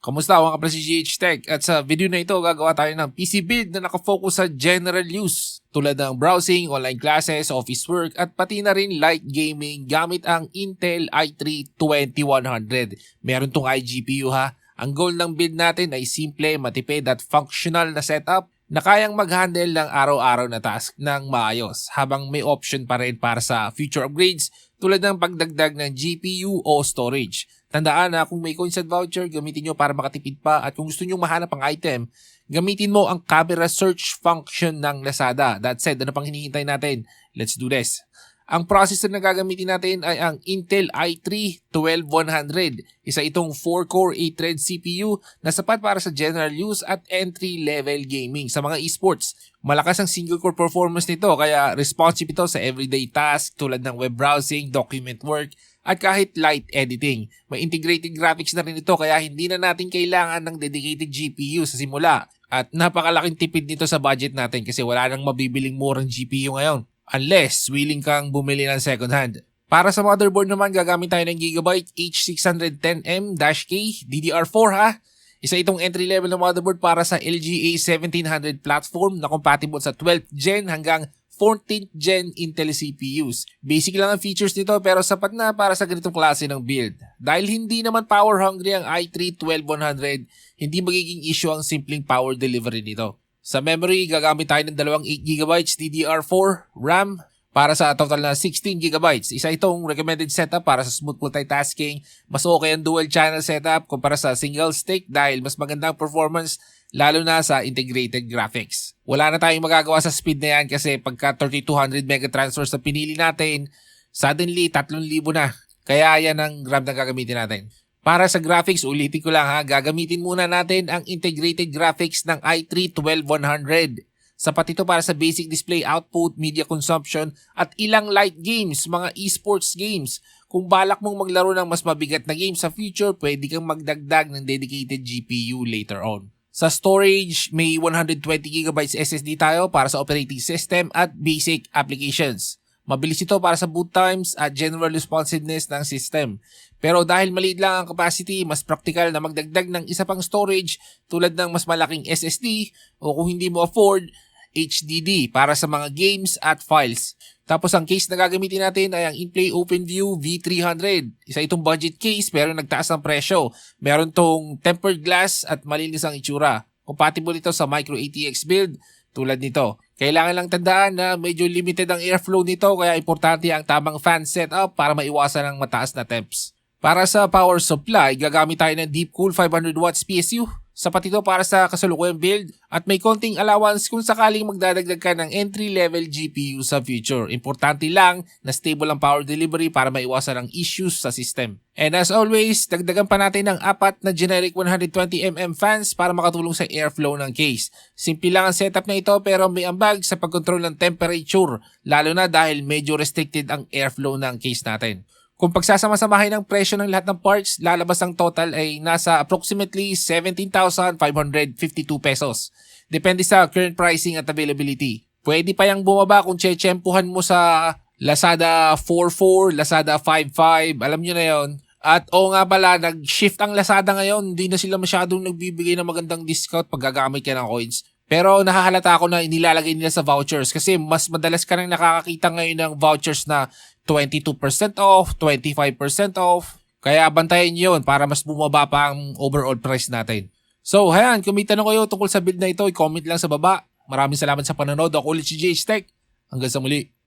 Kamusta mga kapla si GH Tech? At sa video na ito, gagawa tayo ng PC build na nakafocus sa general use tulad ng browsing, online classes, office work at pati na rin light gaming gamit ang Intel i3 2100. Meron tong iGPU ha. Ang goal ng build natin ay simple, matipid at functional na setup na kayang mag-handle ng araw-araw na task ng maayos habang may option pa rin para sa future upgrades tulad ng pagdagdag ng GPU o storage. Tandaan na kung may coins at voucher, gamitin nyo para makatipid pa at kung gusto nyo mahanap ang item, gamitin mo ang camera search function ng Lazada. That said, ano pang hinihintay natin? Let's do this. Ang processor na gagamitin natin ay ang Intel i3 12100. Isa itong 4-core 8-thread CPU na sapat para sa general use at entry-level gaming sa mga esports. Malakas ang single-core performance nito kaya responsive ito sa everyday task tulad ng web browsing, document work, at kahit light editing. May integrated graphics na rin ito kaya hindi na natin kailangan ng dedicated GPU sa simula. At napakalaking tipid nito sa budget natin kasi wala nang mabibiling murang GPU ngayon. Unless willing kang bumili ng second hand. Para sa motherboard naman, gagamit tayo ng Gigabyte H610M-K DDR4 ha. Isa itong entry-level na motherboard para sa LGA 1700 platform na compatible sa 12th gen hanggang 14th gen Intel CPUs. Basic lang ang features nito pero sapat na para sa ganitong klase ng build. Dahil hindi naman power hungry ang i3 12100, hindi magiging issue ang simpleng power delivery nito. Sa memory, gagamit tayo ng dalawang 8GB DDR4 RAM para sa total na 16GB. Isa itong recommended setup para sa smooth multitasking. Mas okay ang dual channel setup kumpara sa single stick dahil mas magandang performance lalo na sa integrated graphics. Wala na tayong magagawa sa speed na yan kasi pagka 3200 megatransfers na pinili natin, suddenly 3,000 na. Kaya yan ang RAM na gagamitin natin. Para sa graphics, ulitin ko lang ha, gagamitin muna natin ang integrated graphics ng i3 12100. Sapat ito para sa basic display output, media consumption at ilang light games, mga esports games. Kung balak mong maglaro ng mas mabigat na games sa future, pwede kang magdagdag ng dedicated GPU later on. Sa storage, may 120GB SSD tayo para sa operating system at basic applications. Mabilis ito para sa boot times at general responsiveness ng system. Pero dahil maliit lang ang capacity, mas practical na magdagdag ng isa pang storage tulad ng mas malaking SSD o kung hindi mo afford, HDD para sa mga games at files. Tapos ang case na gagamitin natin ay ang Inplay OpenView V300. Isa itong budget case pero nagtaas ng presyo. Meron tong tempered glass at malinis ang itsura. Compatible ito sa micro ATX build tulad nito. Kailangan lang tandaan na medyo limited ang airflow nito kaya importante ang tamang fan setup para maiwasan ang mataas na temps. Para sa power supply, gagamit tayo ng Deepcool 500 watts PSU. Sapat ito para sa kasalukuyang build at may konting allowance kung sakaling magdadagdag ka ng entry-level GPU sa future. Importante lang na stable ang power delivery para maiwasan ang issues sa system. And as always, dagdagan pa natin ng 4 na generic 120mm fans para makatulong sa airflow ng case. Simple lang ang setup na ito pero may ambag sa pagkontrol ng temperature, lalo na dahil medyo restricted ang airflow ng case natin. Kung pagsasama-samahin ng presyo ng lahat ng parts, lalabas ang total ay nasa approximately 17,552 pesos. Depende sa current pricing at availability. Pwede pa yang bumaba kung tsempuhan mo sa Lazada 4.4, Lazada 5.5, alam nyo na yon. At oo nga pala, nag-shift ang Lazada ngayon. Hindi na sila masyadong nagbibigay ng magandang discount pag gagamit ka ng coins. Pero nahahalata ako na inilalagay nila sa vouchers kasi mas madalas ka nang nakakakita ngayon ng vouchers na 22% off, 25% off. Kaya bantayan nyo yun para mas bumaba pa ang overall price natin. So, hayan, kung may tanong kayo tungkol sa build na ito, i-comment lang sa baba. Maraming salamat sa panonood. Ako ulit si GH Tech. Hanggang sa muli.